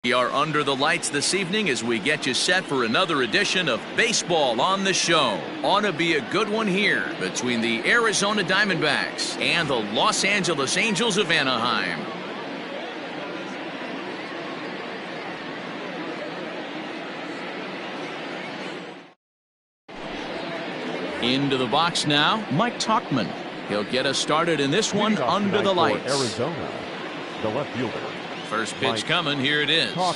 We are under the lights this evening as we get you set for another edition of Baseball on the Show. Ought to be a good one here between the Arizona Diamondbacks and the Los Angeles Angels of Anaheim. Into the box now, Mike Tauchman. He'll get us started in this one under the lights. Arizona, the left fielder. First pitch coming, here it is. A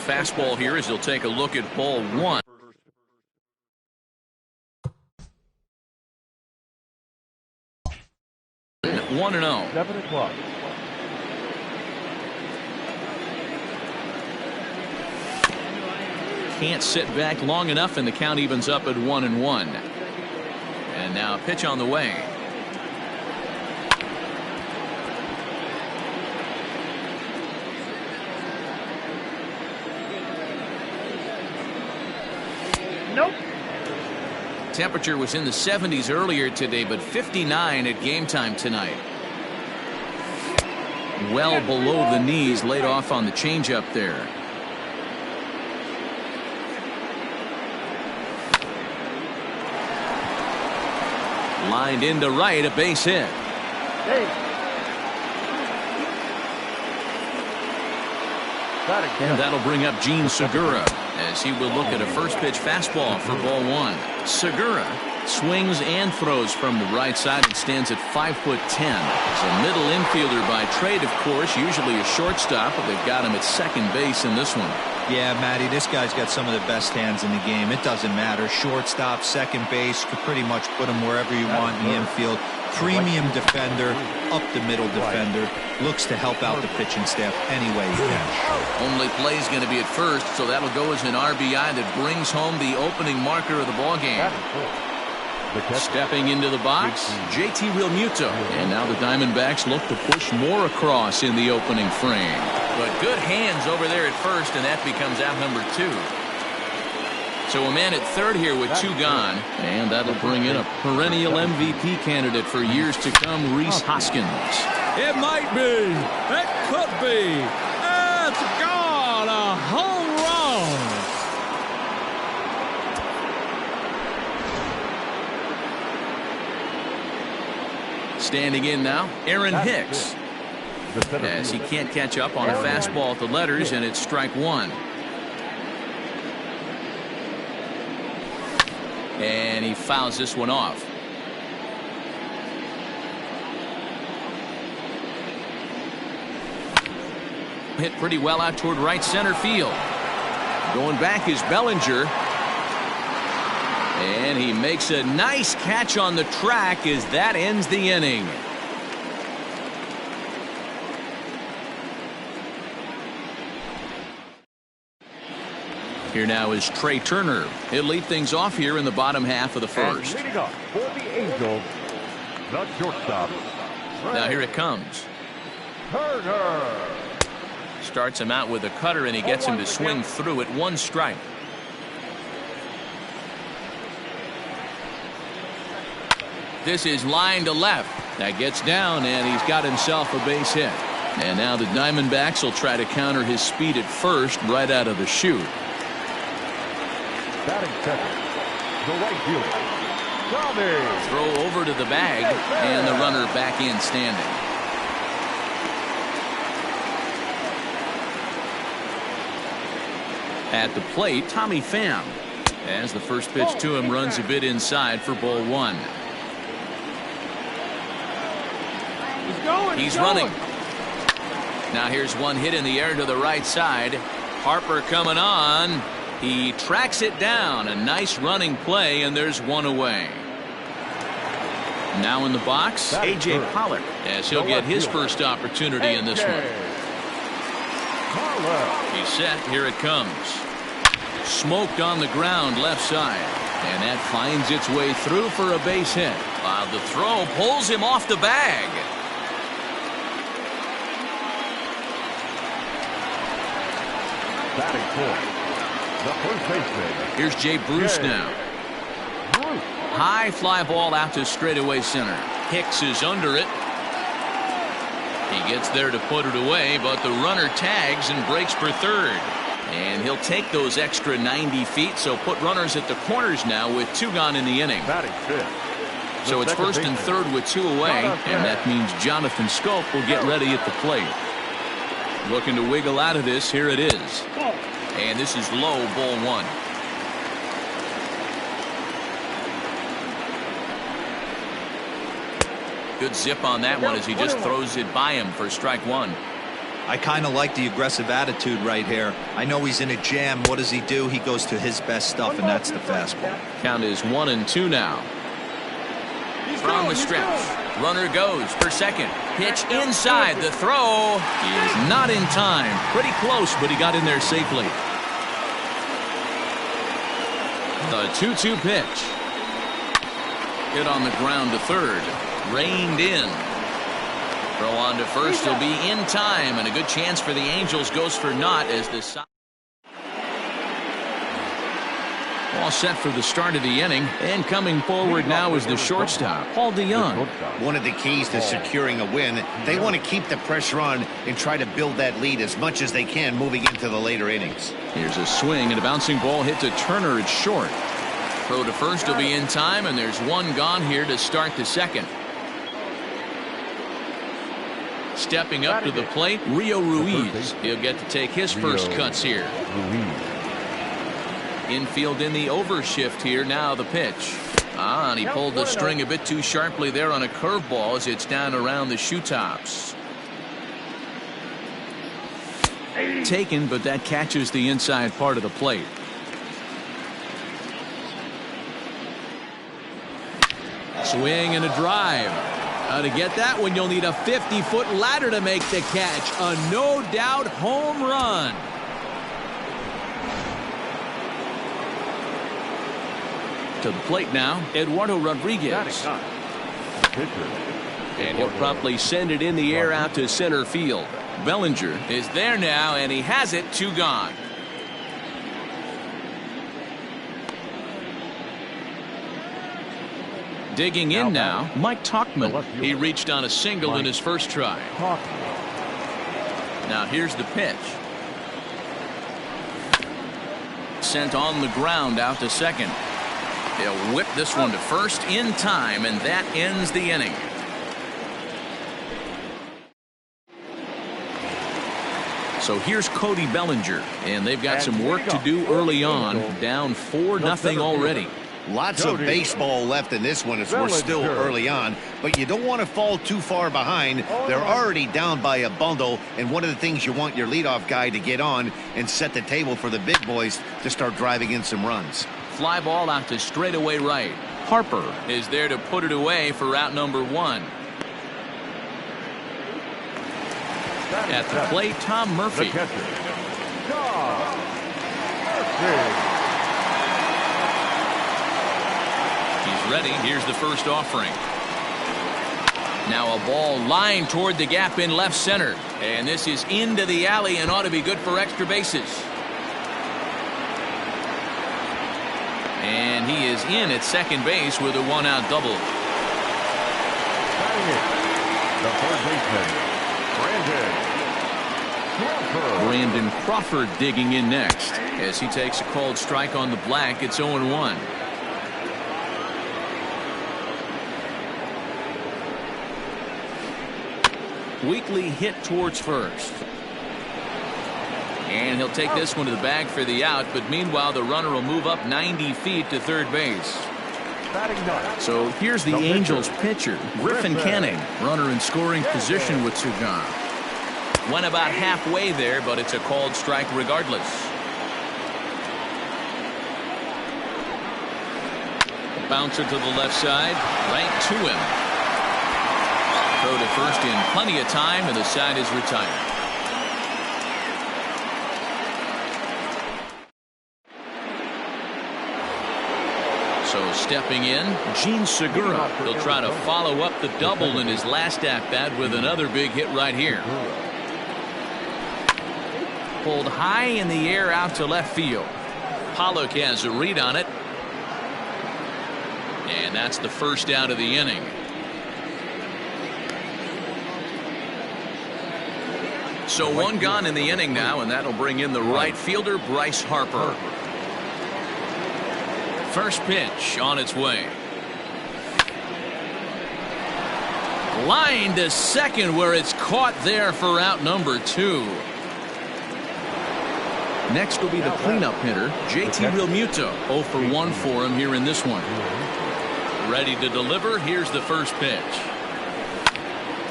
fastball here as he'll take a look at ball one. $1-0. 7 o'clock. Can't sit back long enough, and the count evens up at 1-1. And now a pitch on the way. Nope. Temperature was in the 70s earlier today, but 59 at game time tonight. Well below the knees, laid off on the changeup there. Lined into right, a base hit. And that'll bring up Gene Segura as he will look at a first pitch fastball for ball one. Segura swings and throws from the right side and stands at 5'10". He's a middle infielder by trade, of course, usually a shortstop, but they've got him at second base in this one. Yeah, Matty, this guy's got some of the best hands in the game. It doesn't matter. Shortstop, second base, could pretty much put him wherever you want in the infield. Premium defender, up the middle defender. Looks to help out the pitching staff any way he can. Only play is going to be at first, so that'll go as an RBI that brings home the opening marker of the ball game. Stepping into the box, JT Realmuto. And now the Diamondbacks look to push more across in the opening frame. But good hands over there at first, and that becomes out number 2. So a man at third here with 2 gone, and that'll bring in a perennial MVP candidate for years to come, Rhys Hoskins. It might be. It could be. It's gone. A home run. Standing in now, Aaron Hicks. As he can't catch up on a fastball at the letters, and it's strike one. And he fouls this one off. Hit pretty well out toward right center field. Going back is Bellinger. And he makes a nice catch on the track as that ends the inning. Here now is Trey Turner. He'll lead things off here in the bottom half of the first. And leading up for the Angels, the shortstop. Now here it comes. Turner. Starts him out with a cutter, and he gets him to swing through it. 1 strike. This is line to left. That gets down, and he's got himself a base hit. And now the Diamondbacks will try to counter his speed at first right out of the chute. Batting second, the right fielder, Tommy. Throw over to the bag, and the runner back in standing. At the plate, Tommy Pham. As the first pitch to him runs a bit inside for ball one. He's running. Now here's one hit in the air to the right side. Harper coming on. He tracks it down. A nice running play, and there's one away. Now in the box, A.J. Pollock, as he'll get his first opportunity in this one. He's set. Here it comes. Smoked on the ground left side. And that finds its way through for a base hit. While the throw pulls him off the bag. Batting fourth, the first baseman. Here's Jay Bruce now. High fly ball out to straightaway center. Hicks is under it. He gets there to put it away, but the runner tags and breaks for third. And he'll take those extra 90 feet, so put runners at the corners now with 2 gone in the inning. So it's first and third with 2 away, and that means Jonathan Scope will get ready at the plate. Looking to wiggle out of this. Here it is. And this is low, ball 1. Good zip on that one as he just throws it by him for strike 1. I kind of like the aggressive attitude right here. I know he's in a jam. What does he do? He goes to his best stuff, and that's the fastball. Count is 1-2 now. From the stretch, runner goes for second. Pitch inside. The throw is not in time. Pretty close, but he got in there safely. The 2-2 pitch. Hit on the ground to third. Reined in. Throw on to first. He'll be in time, and a good chance for the Angels goes for naught as the side. All set for the start of the inning, and coming forward now is the shortstop, Paul DeYoung. One of the keys to securing a win, they want to keep the pressure on and try to build that lead as much as they can moving into the later innings. Here's a swing, and a bouncing ball hit to Turner. It's short. Throw to first will be in time, and there's 1 gone here to start the second. Stepping up to the plate, Rio Ruiz. He'll get to take his first cuts here. Infield in the overshift here. Now the pitch. And he pulled the string a bit too sharply there on a curveball as it's down around the shoe tops. Taken, but that catches the inside part of the plate. Swing and a drive. To get that one, you'll need a 50-foot ladder to make the catch. A no-doubt home run. To the plate now, Eduardo Rodriguez. And he'll promptly send it in the air out to center field. Bellinger is there now, and he has it. 2 gone. Digging in now, Mike Tauchman. He reached on a single in his first try. Now here's the pitch. Sent on the ground out to second. He'll whip this one to first in time, and that ends the inning. So here's Cody Bellinger, and they've got some work to do early on. Down 4-0 already. Lots of baseball left in this one as we're still early on, but you don't want to fall too far behind. They're already down by a bundle, and one of the things you want your leadoff guy to get on and set the table for the big boys to start driving in some runs. Fly ball out to straightaway right. Harper is there to put it away for out number 1. At the plate, Tom Murphy. He's ready. Here's the first offering. Now a ball lined toward the gap in left center. And this is into the alley and ought to be good for extra bases. And he is in at second base with a 1-out double. The third baseman, Brandon Crawford digging in next. As he takes a called strike on the black, it's 0-1. Weekly hit towards first. And he'll take this one to the bag for the out, but meanwhile the runner will move up 90 feet to third base. So here's the Angels pitcher, Griffin Canning, runner in scoring position with 2 gone. Went about halfway there, but it's a called strike regardless. Bouncer to the left side, right to him. Throw to first in plenty of time, and the side is retired. So stepping in, Gene Segura. He'll try to follow up the double in his last at-bat with another big hit right here. Pulled high in the air out to left field. Pollock has a read on it. And that's the first out of the inning. So one gone in the inning now, and that'll bring in the right fielder, Bryce Harper. First pitch on its way. Line to second, where it's caught there for out number 2. Next will be the cleanup hitter, JT Realmuto. 0 for 1 for him here in this one. Ready to deliver. Here's the first pitch.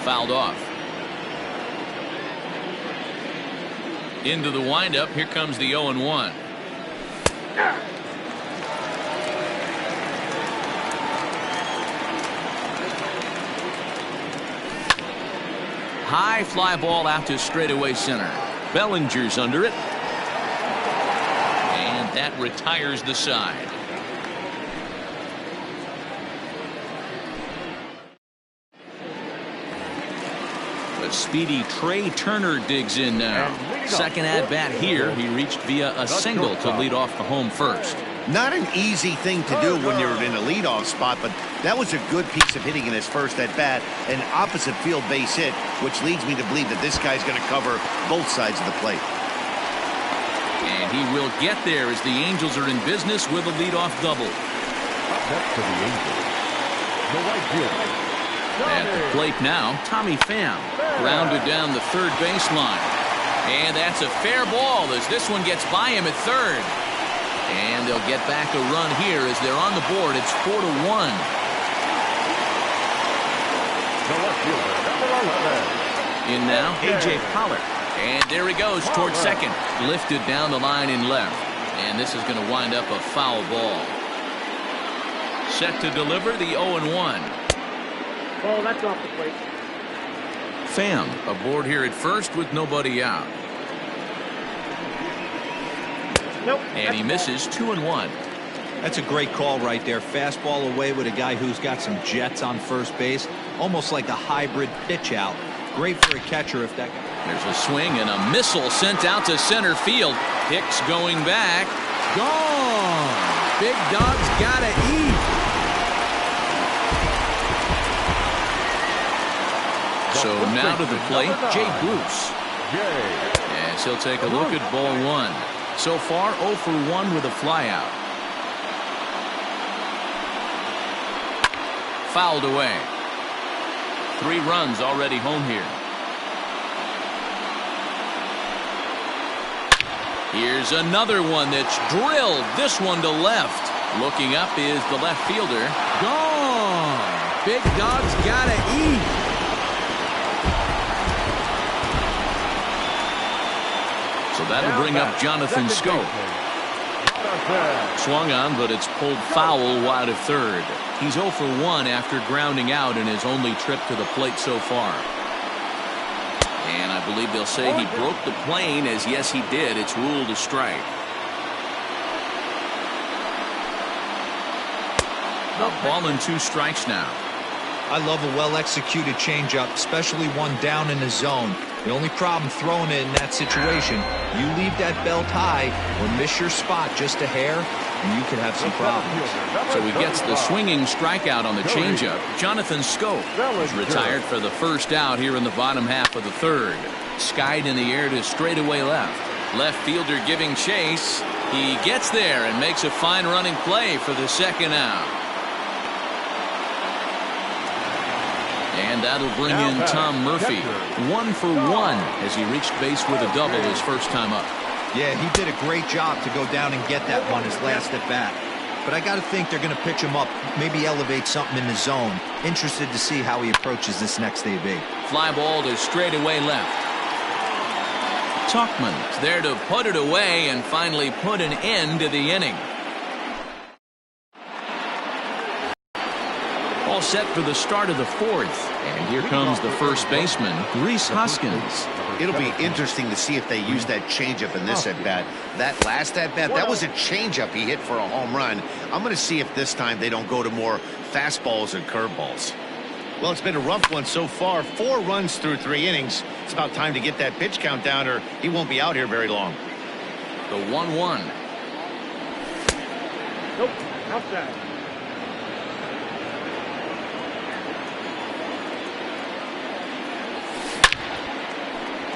Fouled off. Into the windup. Here comes the 0-1. High fly ball out to straightaway center. Bellinger's under it. And that retires the side. The speedy Trey Turner digs in now. Second at bat here. He reached via a single to lead off the home first. Not an easy thing to do when you're in a leadoff spot, but that was a good piece of hitting in his first at bat. An opposite field base hit, which leads me to believe that this guy's going to cover both sides of the plate. And he will get there as the Angels are in business with a leadoff double. Up to the Angels, the right fielder. At the plate now, Tommy Pham grounded down the third baseline. And that's a fair ball as this one gets by him at third. And they'll get back a run here as they're on the board. It's 4-1. The left fielder, number 11. In now, A.J. Pollard. And there he goes towards second. Lifted down the line in left. And this is going to wind up a foul ball. Set to deliver the 0-1. Oh, that's off the plate. Pham aboard here at first with nobody out. Nope. And he misses 2-1. That's a great call right there. Fastball away with a guy who's got some jets on first base. Almost like a hybrid pitch out. Great for a catcher if that. There's a swing and a missile sent out to center field. Hicks going back. Gone. Big Dog's gotta eat. So now to the plate, Jay Bruce. As he'll take a look at ball 1. So far 0 for 1 with a flyout. Fouled away. 3 runs already home here. Here's another one that's drilled. This one to left. Looking up is the left fielder. Gone. Big Dog's gotta eat. So that'll bring up Jonathan Scope. Swung on, but it's pulled foul wide of third. He's 0 for 1 after grounding out in his only trip to the plate so far. And I believe they'll say he broke the plane, as yes he did. It's ruled a strike. A ball and 2 strikes now. I love a well-executed changeup, especially one down in the zone. The only problem throwing it in that situation, you leave that belt high or miss your spot just a hair, and you could have some problems. So he gets the swinging strikeout on the changeup. Jonathan Scope is retired for the first out here in the bottom half of the third. Skied in the air to straightaway left. Left fielder giving chase. He gets there and makes a fine running play for the second out. And that'll bring in Tom Murphy. 1 for 1 as he reached base with a double his first time up. Yeah, he did a great job to go down and get that one his last at bat. But I got to think they're going to pitch him up, maybe elevate something in the zone. Interested to see how he approaches this next AB. Fly ball to straightaway left. Tuchman's there to put it away and finally put an end to the inning. All set for the start of the fourth. And here comes the first baseman, Rhys Hoskins. It'll be interesting to see if they use that changeup in this at-bat. That last at-bat, that was a changeup he hit for a home run. I'm going to see if this time they don't go to more fastballs and curveballs. Well, it's been a rough one so far. 4 runs through 3 innings. It's about time to get that pitch count down or he won't be out here very long. The 1-1. Nope, outside.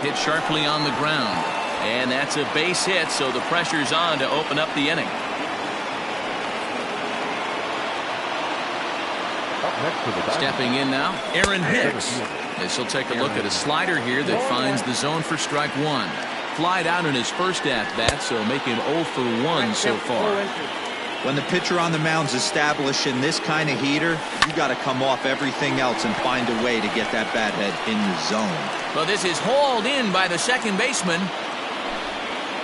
Hit sharply on the ground. And that's a base hit, so the pressure's on to open up the inning. Stepping in now, Aaron Hicks. As he'll take a look at a slider here that finds the zone for strike one. Flied out in his first at-bat, so make him 0 for 1 so far. When the pitcher on the mound's establishing this kind of heater, you got to come off everything else and find a way to get that bat head in the zone. Well, this is hauled in by the second baseman.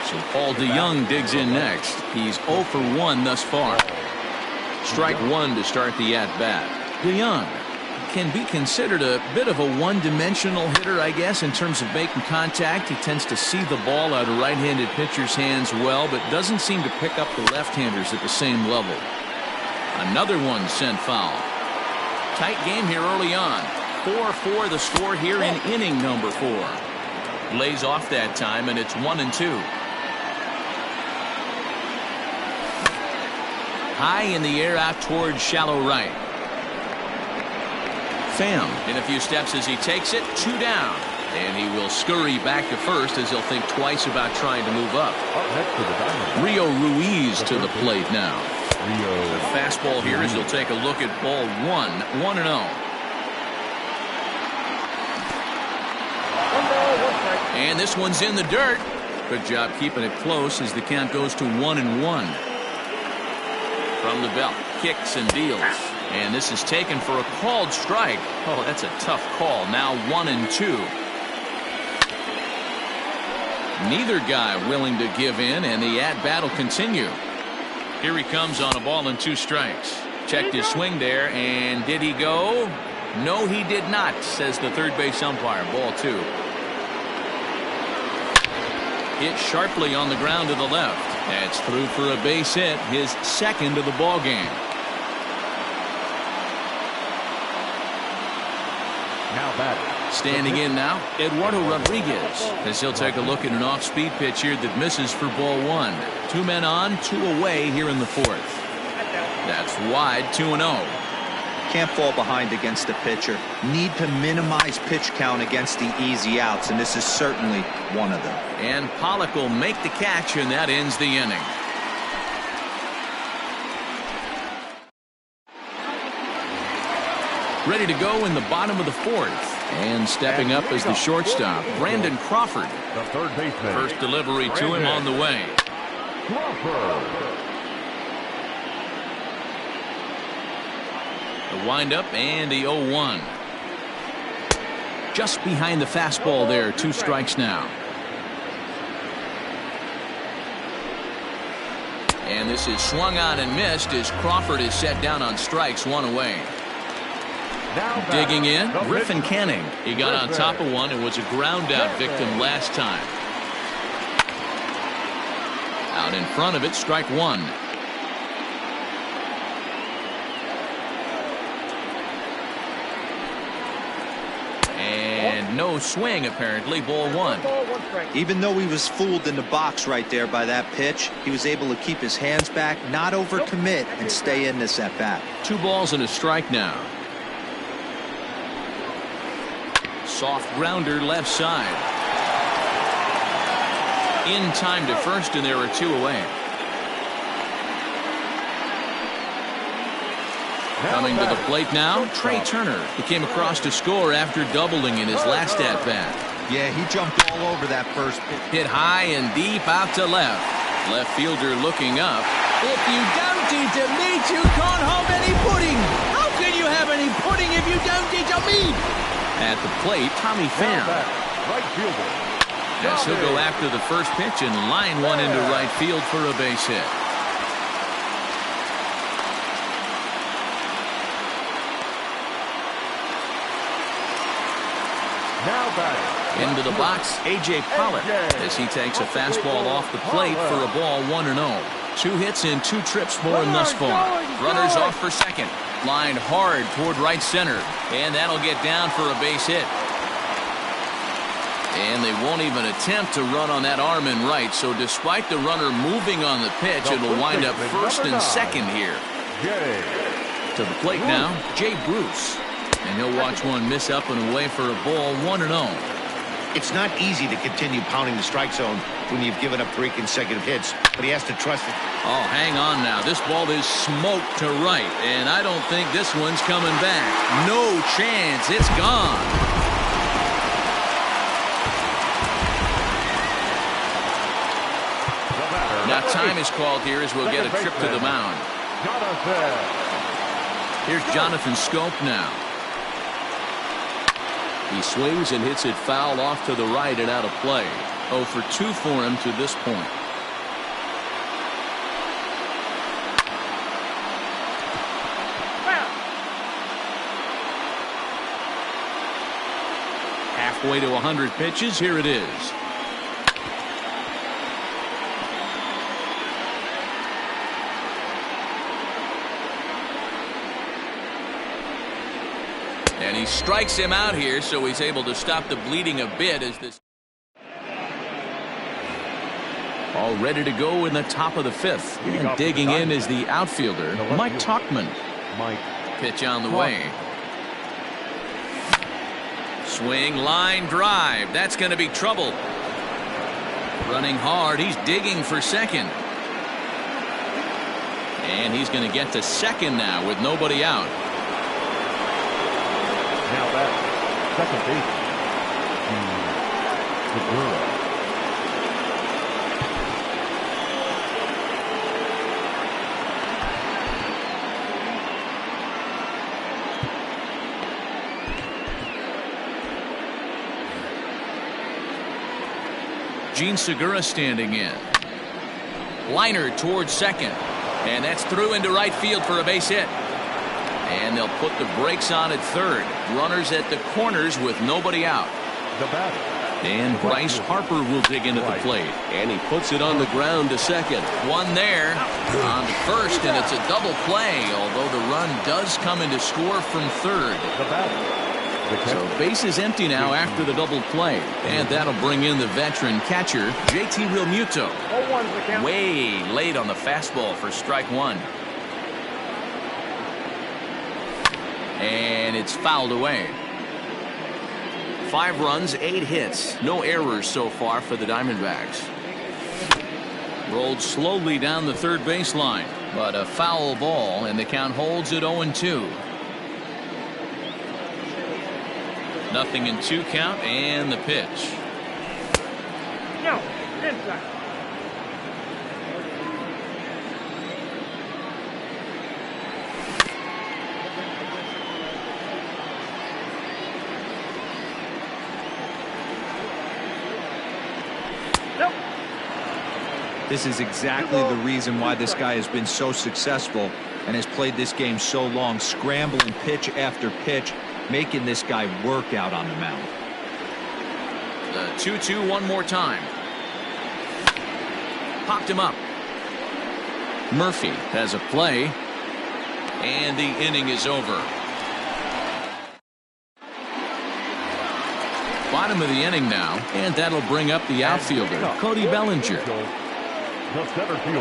So Paul DeYoung digs in next. He's 0 for 1 thus far. Strike one to start the at-bat. DeYoung can be considered a bit of a one-dimensional hitter, I guess, in terms of making contact. He tends to see the ball out of right-handed pitchers' hands well, but doesn't seem to pick up the left-handers at the same level. Another one sent foul. Tight game here early on. 4-4 the score here in inning number 4. Lays off that time, and it's 1-2. High in the air out towards shallow right. Pham in a few steps as he takes it. 2 down. And he will scurry back to first as he'll think twice about trying to move up. Rio Ruiz to the plate now. The fastball here as he'll take a look at ball 1. 1-0. And this one's in the dirt. Good job keeping it close as the count goes to 1-1. From the belt, kicks and deals. And this is taken for a called strike. Oh, that's a tough call. Now 1-2. Neither guy willing to give in, and the at-bat will continue. Here he comes on a ball and 2 strikes. Checked his swing there, and did he go? No, he did not, says the third base umpire. Ball 2. Hit sharply on the ground to the left. That's through for a base hit, his second of the ball game. Now batting. Standing in now, Eduardo Rodriguez, as he'll take a look at an off-speed pitch here that misses for ball 1. 2 men on, 2 away here in the 4th. That's wide, 2-0. Can't fall behind against the pitcher. Need to minimize pitch count against the easy outs, and this is certainly one of them. And Pollock will make the catch, and that ends the inning. Ready to go in the bottom of the 4th. And stepping up as the shortstop, Brandon Crawford. The third baseman. First delivery to him on the way. Crawford. The windup and the 0-1. Just behind the fastball there. 2 strikes now. And this is swung on and missed as Crawford is set down on strikes, 1 away. Digging in, Griffin Canning. He got on top of one and was a ground out victim last time. Out in front of it, strike 1. And no swing apparently, ball 1. Even though he was fooled in the box right there by that pitch, he was able to keep his hands back, not overcommit, and stay in this at bat. 2 balls and a strike now. Soft grounder left side. In time to first, and there are 2 away. Coming to the plate now, Trey Turner. He came across to score after doubling in his last at-bat. Yeah, he jumped all over that first pitch. Hit high and deep out to left. Left fielder looking up. If you don't eat a meat, you can't have any pudding. How can you have any pudding if you don't eat a meat? At the plate, Tommy Pham. Right fielder. Yes, he'll go after the first pitch and line one into right field for a base hit. Now batting. Into the box, A.J. Pollock, as he takes a fastball off the plate for a ball 1-0. 2 hits in 2 trips for him thus far. Runners off for second. Lined hard toward right center. And that'll get down for a base hit. And they won't even attempt to run on that arm in right. So despite the runner moving on the pitch, it'll wind up first and second here. To the plate now, Jay Bruce. And he'll watch one miss up and away for a ball 1-0. It's not easy to continue pounding the strike zone when you've given up 3 consecutive hits, but he has to trust it. Oh, hang on now. This ball is smoked to right, and I don't think this one's coming back. No chance. It's gone. Now time is called here as we'll get a trip to the mound. Here's Jonathan Scope now. He swings and hits it foul off to the right and out of play. 0 for 2 for him to this point. Halfway to 100 pitches. Here it is. And he strikes him out here, so he's able to stop the bleeding a bit as this. All ready to go in the top of the 5th. And digging in is the outfielder, Mike Tauchman. Pitch on the way. Swing, line drive. That's going to be trouble. Running hard. He's digging for second. And he's going to get to second now with nobody out. Now that's second base. Gene Segura standing in. Liner towards second. And that's through into right field for a base hit. And they'll put the brakes on at third. Runners at the corners with nobody out. The batter. And Bryce Harper will dig into the plate. And he puts it on the ground to second. One there on first, and it's a double play, although the run does come into score from third. The batter. So base is empty now after the double play. And that'll bring in the veteran catcher, JT Realmuto. Way late on the fastball for strike one. And it's fouled away. 5 runs, 8 hits. No errors so far for the Diamondbacks. Rolled slowly down the third baseline. But a foul ball, and the count holds at 0-2. Nothing in 2 count, and the pitch. No, inside. This is exactly the reason why this guy has been so successful and has played this game so long, scrambling pitch after pitch, making this guy work out on the mound. The 2-2 one more time. Popped him up. Murphy has a play, and the inning is over. Bottom of the inning now, and that'll bring up the outfielder, Cody Bellinger.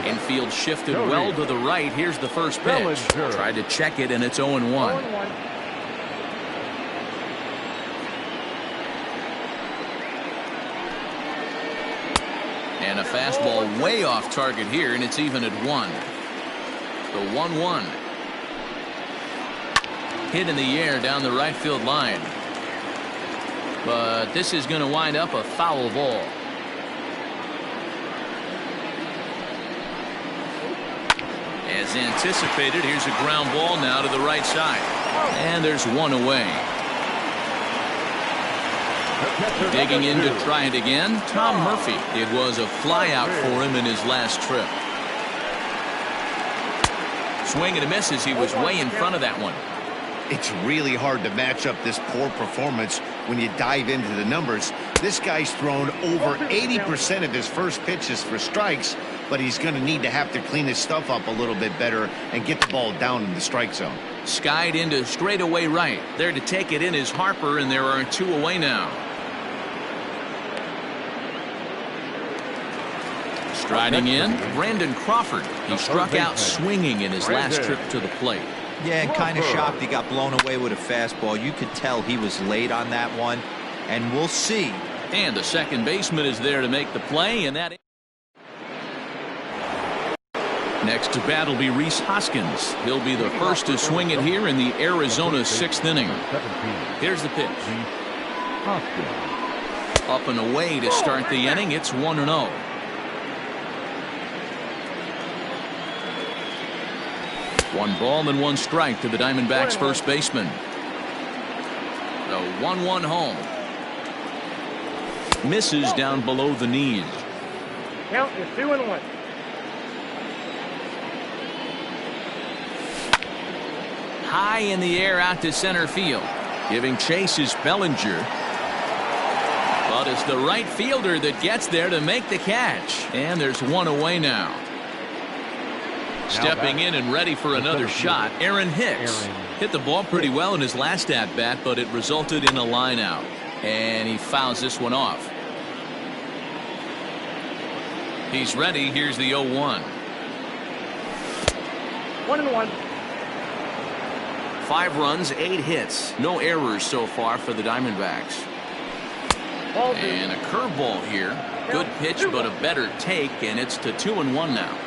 Infield shifted well to the right. Here's the first pitch. Tried to check it, and it's 0-1. And a fastball way off target here, and it's even at 1. The 1-1. Hit in the air down the right field line. But this is going to wind up a foul ball. As anticipated, here's a ground ball now to the right side. And there's one away. Digging in to try it again, Tom Murphy. It was a fly out for him in his last trip. Swing and a miss as he was way in front of that one. It's really hard to match up this poor performance when you dive into the numbers. This guy's thrown over 80% of his first pitches for strikes, but he's going to need to have to clean his stuff up a little bit better and get the ball down in the strike zone. Skied into straightaway right. There to take it in is Harper, and there are 2 away now. Striding in, Brandon Crawford. He struck out swinging in his last trip to the plate. Yeah, and kind of shocked he got blown away with a fastball. You could tell he was late on that one. And we'll see And the second baseman is there to make the play, and that. Next to bat will be Rhys Hoskins. He'll be the first to swing it here in the Arizona sixth inning. Here's the pitch. Up and away to start the inning. It's 1-0. One ball and one strike to the Diamondbacks first baseman. The 1-1 home. Misses down below the knees. Count is 2-1. High in the air out to center field. Giving chase is Bellinger. But it's the right fielder that gets there to make the catch. And there's one away now. Stepping in and ready for another shot, Aaron Hicks. Hit the ball pretty well in his last at-bat, but it resulted in a line out. And he fouls this one off. He's ready. Here's the 0-1. 1-1. 5 runs, 8 hits. No errors so far for the Diamondbacks. And a curveball here. Good pitch, but a better take, and it's to 2-1 now.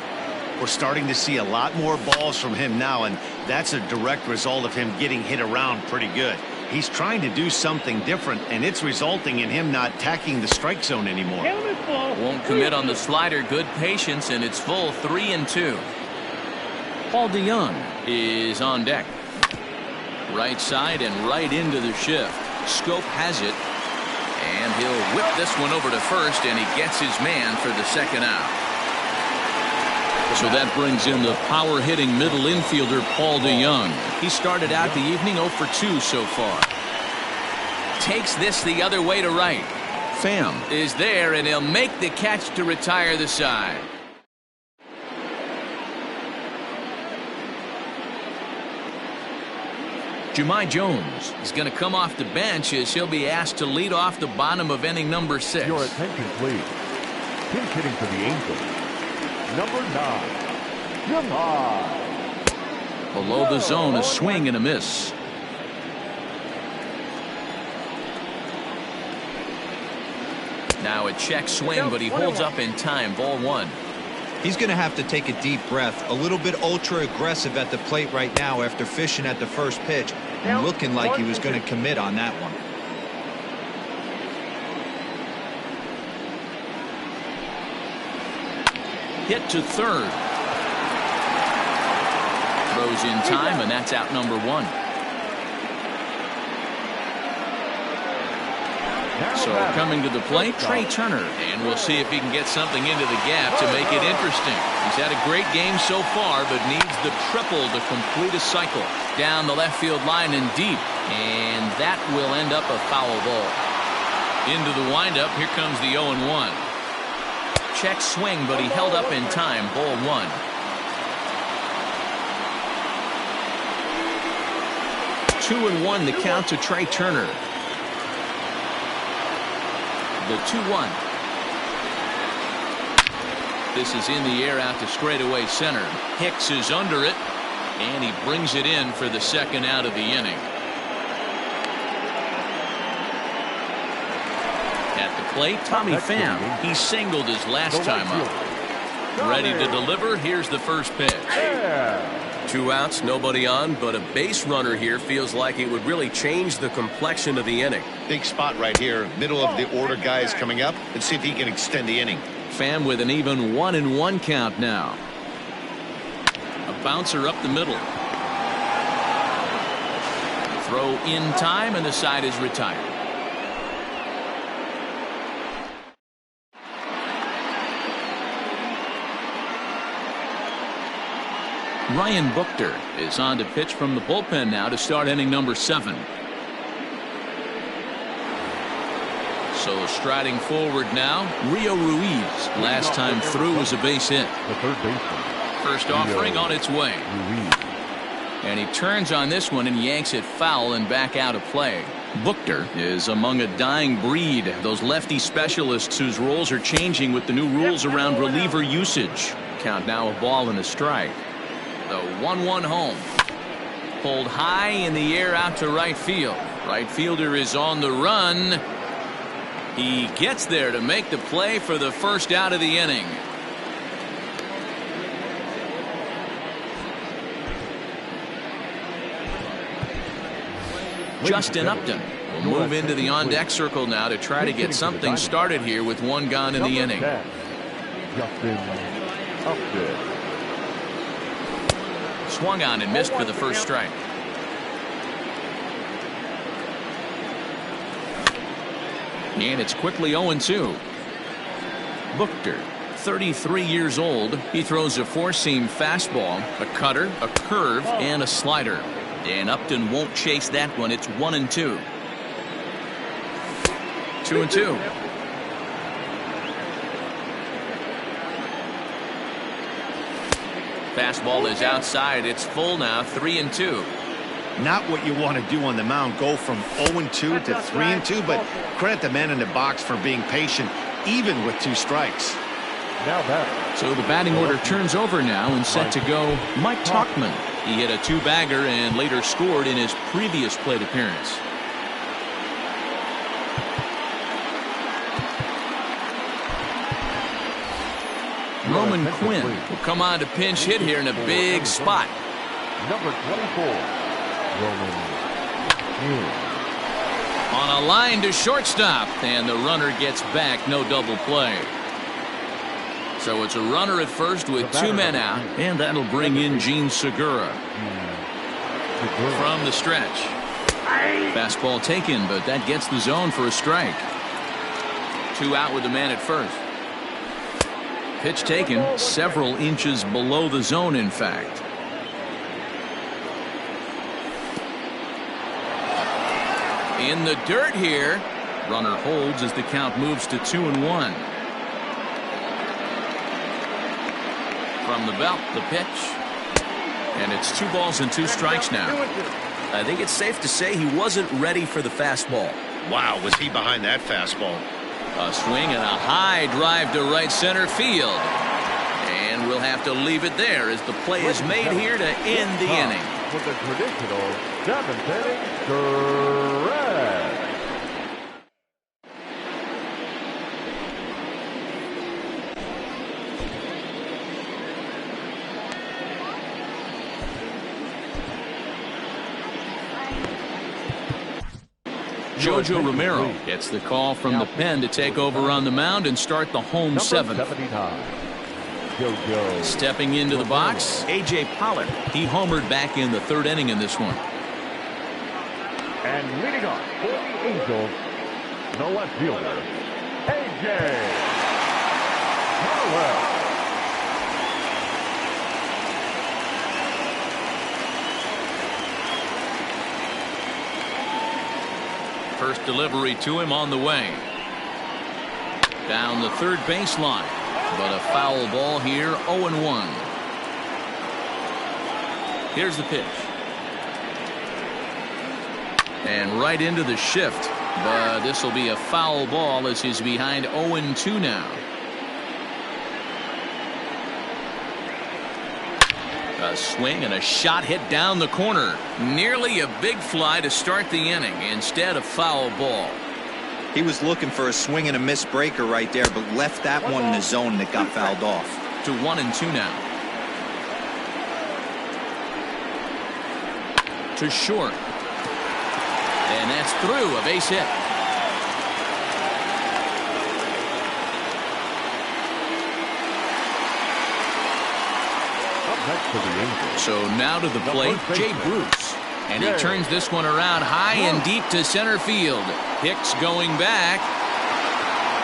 We're starting to see a lot more balls from him now, and that's a direct result of him getting hit around pretty good. He's trying to do something different, and it's resulting in him not tacking the strike zone anymore. Won't commit on the slider. Good patience, and it's full 3-2. Paul DeYoung is on deck. Right side and right into the shift. Scope has it, and he'll whip this one over to first, and he gets his man for the second out. So that brings in the power-hitting middle infielder Paul DeYoung. He started out the evening 0 for 2 so far. Takes this the other way to right. Pham is there, and he'll make the catch to retire the side. Jahmai Jones is going to come off the bench as he'll be asked to lead off the bottom of inning number 6. Your attention, please. Pinch hitting for the Angels. Number 9, Jahmai. Below the zone, a swing and a miss. Now a check swing, but he holds up in time. Ball 1. He's going to have to take a deep breath. A little bit ultra aggressive at the plate right now after fishing at the first pitch and looking like he was going to commit on that one. Hit to third. Throws in time, and that's out number 1. So coming to the plate, Trey Turner. And we'll see if he can get something into the gap to make it interesting. He's had a great game so far, but needs the triple to complete a cycle. Down the left field line and deep. And that will end up a foul ball. Into the windup, here comes the 0-1. Check swing, but he held up in time. Ball 1. Two and 1 the count to Trey Turner. The 2-1. This is in the air out to straightaway center. Hicks is under it, and he brings it in for the second out of the inning. At the plate, Tommy Pham. He singled his last time up. Ready to deliver. Here's the first pitch. 2 outs, nobody on, but a base runner here feels like it would really change the complexion of the inning. Big spot right here. Middle of the order guys coming up. Let's see if he can extend the inning. Pham with an even 1-1 count now. A bouncer up the middle. Throw in time, and the side is retired. Ryan Buchter is on to pitch from the bullpen now to start inning number 7. So striding forward now, Rio Ruiz. Last time through was a base hit. The third baseman. First offering on its way. And he turns on this one and yanks it foul and back out of play. Buchter is among a dying breed. Those lefty specialists whose roles are changing with the new rules around reliever usage. Count now a ball and a strike. The 1-1 home. Pulled high in the air out to right field. Right fielder is on the run. He gets there to make the play for the first out of the inning. Justin Upton will move into the on-deck circle now to try to get something started here with one gone in the inning. Justin Upton. Swung on and missed for the first strike. And it's quickly 0-2. Buchter, 33 years old. He throws a four-seam fastball, a cutter, a curve, and a slider. And Upton won't chase that one. It's 1-2. 2-2. Fastball is outside. It's full now. 3-2. Not what you want to do on the mound. Go from 0-2 to 3-2, but credit the man in the box for being patient, even with 2 strikes. Now that. So the batting order turns over now and set to go Mike Tauchman. He hit a 2-bagger and later scored in his previous plate appearance. Roman Quinn will come on to pinch hit here in a big spot. Number 24, Roman Quinn. On a line to shortstop, and the runner gets back. No double play. So it's a runner at first with 2 men out, and that'll bring in Gene Segura. From the stretch. Fastball taken, but that gets the zone for a strike. 2 out with the man at first. Pitch taken several inches below the zone, in fact. In the dirt here. Runner holds as the count moves to 2-1. From the belt, the pitch. And it's 2 balls and 2 strikes now. I think it's safe to say he wasn't ready for the fastball. Wow, was he behind that fastball? A swing and a high drive to right center field. And we'll have to leave it there as the play is made here to end the inning. With the traditional 7th inning stretch. Jojo Romero gets the call from the pen to take over on the mound and start the home 7th. Stepping into the box, A.J. Pollard. He homered back in the 3rd inning in this one. And leading off for the Angels, the left fielder, A.J. Pollard. First delivery to him on the way. Down the 3rd baseline. But a foul ball here, 0-1. Here's the pitch. And right into the shift. But this will be a foul ball as he's behind 0-2 now. A swing and a shot hit down the corner. Nearly a big fly to start the inning. Instead, a foul ball. He was looking for a swing and a miss breaker right there, but left that one in the zone that got fouled off. To 1-2 now. To short. And that's through. A base hit. Up next for the Angels. So now to the plate, Jay Bruce. And he turns this one around high and deep to center field. Hicks going back.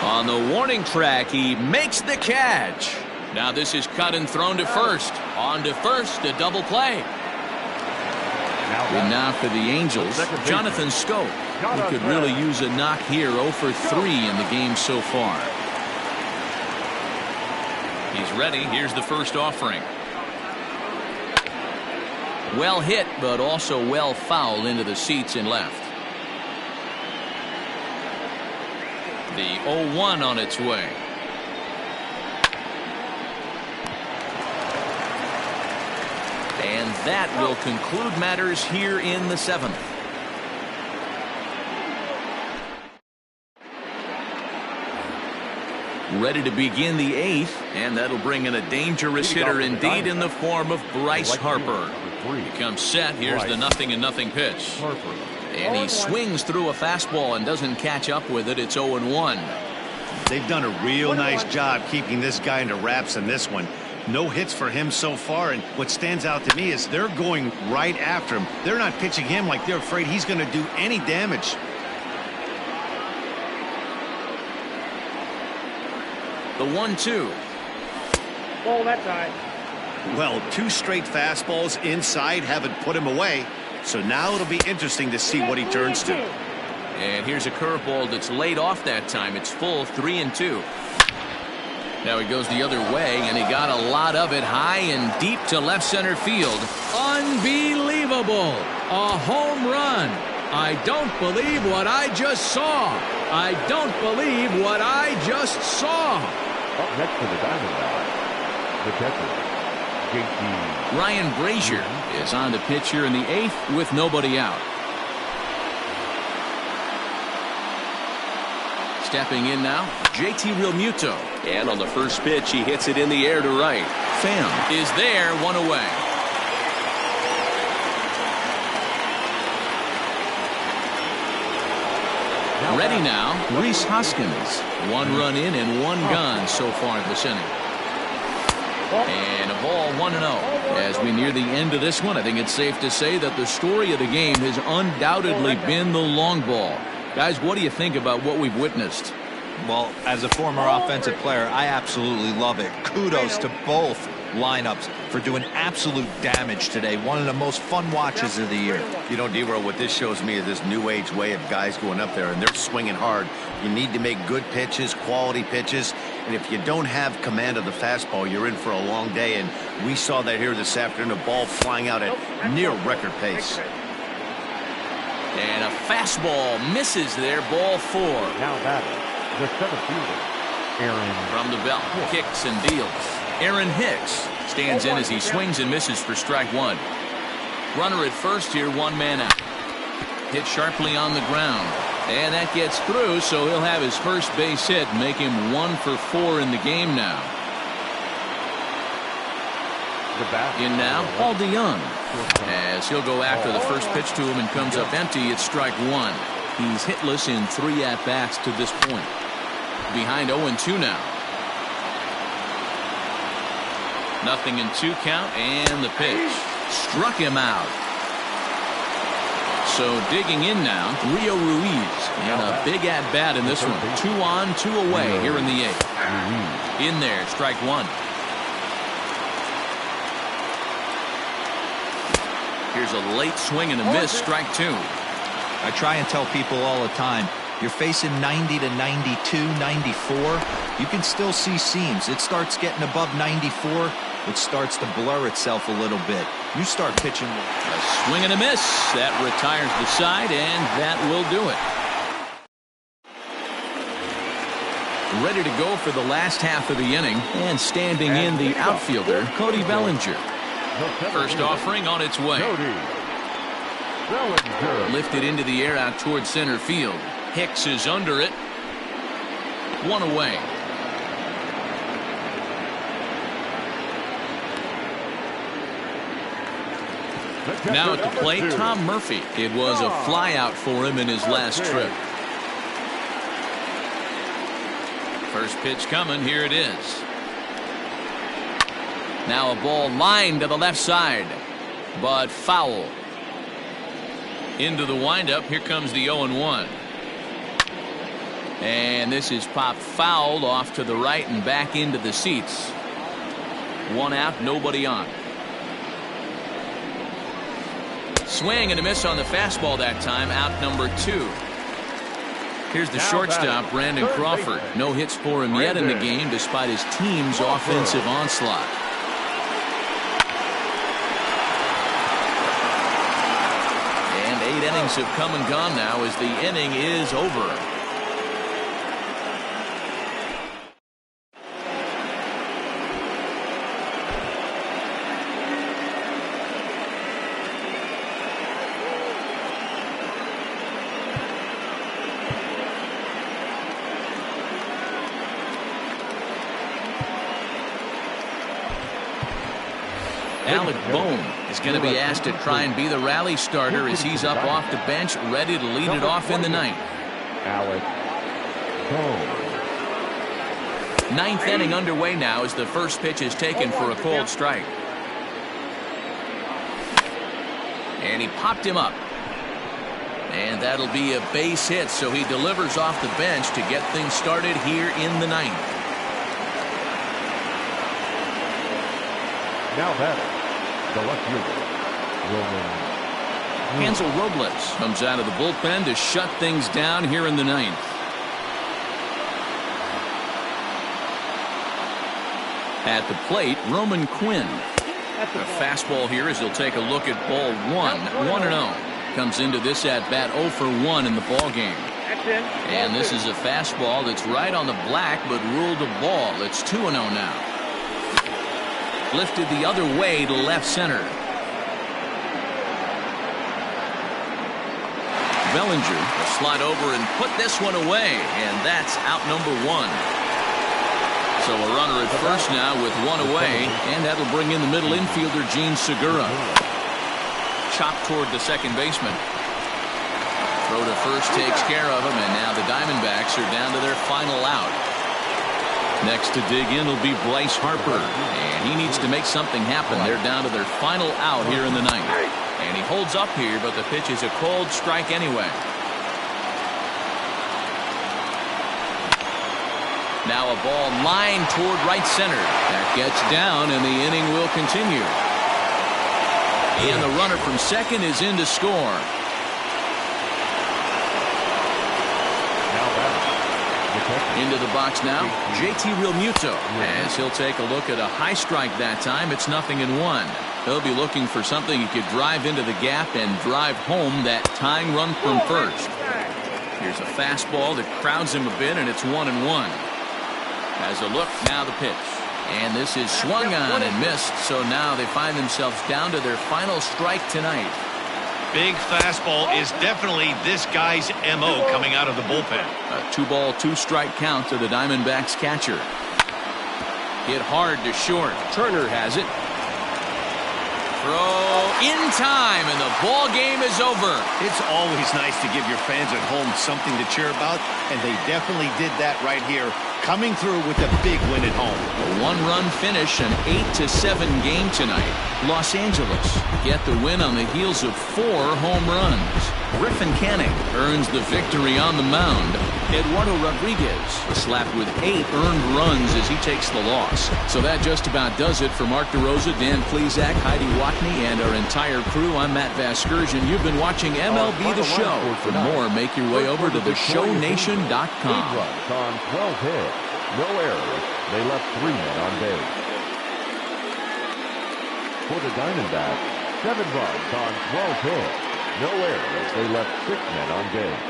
On the warning track, he makes the catch. Now this is cut and thrown to first. On to first, a double play. And now for the Angels, Jonathan Scope, who could really use a knock here. 0 for 3 in the game so far. He's ready. Here's the first offering. Well hit, but also well fouled into the seats in left. The 0-1 on its way. And that will conclude matters here in the 7th. Ready to begin the 8th, and that'll bring in a dangerous hitter indeed in the form of Bryce Harper. He comes set. Here's the 0-0 pitch. And he swings through a fastball and doesn't catch up with it. It's 0-1. They've done a real nice job keeping this guy into wraps in this one. No hits for him so far, and what stands out to me is they're going right after him. They're not pitching him like they're afraid he's going to do any damage. The 1-2. Ball that time. Well, 2 straight fastballs inside haven't put him away, so now it'll be interesting to see what he turns to. And here's a curveball that's laid off that time. It's full, 3-2. Now he goes the other way, and he got a lot of it high and deep to left center field. Unbelievable. A home run. I don't believe what I just saw. I don't believe what I just saw. Up next for the Diamondbacks, the catcher, JT. Ryan Brazier is on the pitch here in the 8th with nobody out. Stepping in now, JT Realmuto. And on the first pitch, he hits it in the air to right. Pham is there, 1 away. Ready now, Rhys Hoskins. 1 run in and 1 gone so far this inning. And a ball, 1-0. As we near the end of this one, I think it's safe to say that the story of the game has undoubtedly been the long ball. Guys, what do you think about what we've witnessed? Well, as a former offensive player, I absolutely love it. Kudos to both lineups for doing absolute damage today. One of the most fun watches of the year. You know, D-Row, what this shows me is this new age way of guys going up there, and they're swinging hard. You need to make good pitches, quality pitches, and if you don't have command of the fastball, you're in for a long day, and we saw that here this afternoon, a ball flying out at near record pace. And a fastball misses there, ball 4. Now batting, the center fielder, Aaron. From the belt, kicks and deals. Aaron Hicks stands in as he swings and misses for strike 1. Runner at first here, 1 man out. Hit sharply on the ground. And that gets through, so he'll have his first base hit, make him 1 for 4 in the game now. In now, Paul DeYoung. As he'll go after the first pitch to him and comes up empty, it's strike 1. He's hitless in 3 at-bats to this point. Behind 0-2 now. 0-2 count, and the pitch. Struck him out. So digging in now, Rio Ruiz. And a big at-bat in this one. 2 on, 2 away here in the 8th. In there, strike 1. Here's a late swing and a miss, strike 2. I try and tell people all the time, you're facing 90 to 92, 94. You can still see seams. It starts getting above 94. It starts to blur itself a little bit. You start pitching. A swing and a miss. That retires the side, and that will do it. Ready to go for the last half of the inning, and standing in the outfielder, Cody Bellinger. First offering on its way. Lifted into the air out towards center field. Hicks is under it. 1 away. Now at the plate, Tom Murphy. It was a flyout for him in his last trip. First pitch coming. Here it is. Now a ball lined to the left side, but foul. Into the windup. Here comes the 0-1. And this is popped foul off to the right and back into the seats. 1 out, nobody on. Swing and a miss on the fastball that time. Out number 2. Here's the shortstop, Brandon Crawford. No hits for him yet in the game despite his team's offensive onslaught. And 8 innings have come and gone now as the inning is over. Alec Bohm is going to be asked to try and be the rally starter as he's up off the bench, ready to lead it off in the ninth. Alec Bohm. Ninth inning underway now as the first pitch is taken for a cold strike. And he popped him up. And that'll be a base hit, so he delivers off the bench to get things started here in the ninth. Now batting, the left fielder, Hansel Robles comes out of the bullpen to shut things down here in the ninth. At the plate, Roman Quinn. A fastball here as he'll take a look at ball one. 1-0. Comes into this at bat 0 for 1 in the ball game. And this is a fastball that's right on the black but ruled a ball. It's 2-0 now. Lifted the other way to left center. Bellinger will slide over and put this one away, and that's out number 1. So a runner at first now with 1 away, and that'll bring in the middle infielder Gene Segura. Chop toward the second baseman. Throw to first takes care of him, and now the Diamondbacks are down to their final out. Next to dig in will be Bryce Harper, and he needs to make something happen. They're down to their final out here in the ninth. And he holds up here, but the pitch is a cold strike anyway. Now a ball lined toward right center. That gets down, and the inning will continue. And the runner from second is in to score. Into the box now, JT Realmuto, as he'll take a look at a high strike that time. It's 0-1. He'll be looking for something he could drive into the gap and drive home that tying run from first. Here's a fastball that crowds him a bit, and it's 1-1. Has a look, now the pitch. And this is swung on and missed, so now they find themselves down to their final strike tonight. Big fastball is definitely this guy's MO coming out of the bullpen. A 2-ball, 2-strike count to the Diamondbacks catcher. Hit hard to short. Turner has it. Throw in time, and the ball game is over. It's always nice to give your fans at home something to cheer about, and they definitely did that right here, coming through with a big win at home. A 1-run finish, an 8-7 game tonight. Los Angeles get the win on the heels of 4 home runs. Griffin Canning earns the victory on the mound. Eduardo Rodriguez slapped with 8 earned runs as he takes the loss. So that just about does it for Mark DeRosa, Dan Plesac, Heidi Watney, and our entire crew. I'm Matt Vasgersian. You've been watching MLB The Show. For more, make your way over to theshownation.com. 8 runs on 12 hits. No errors. They left 3 men on base. For the Diamondbacks, 7 runs on 12 hits. No errors. They left 6 men on base.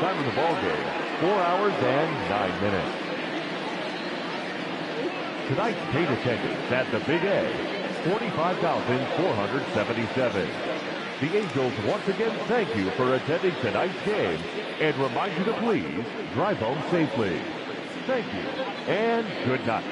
Time of the ball game, 4 hours and 9 minutes. Tonight's paid attendance at the Big A, 45,477. The Angels once again thank you for attending tonight's game and remind you to please drive home safely. Thank you and good night.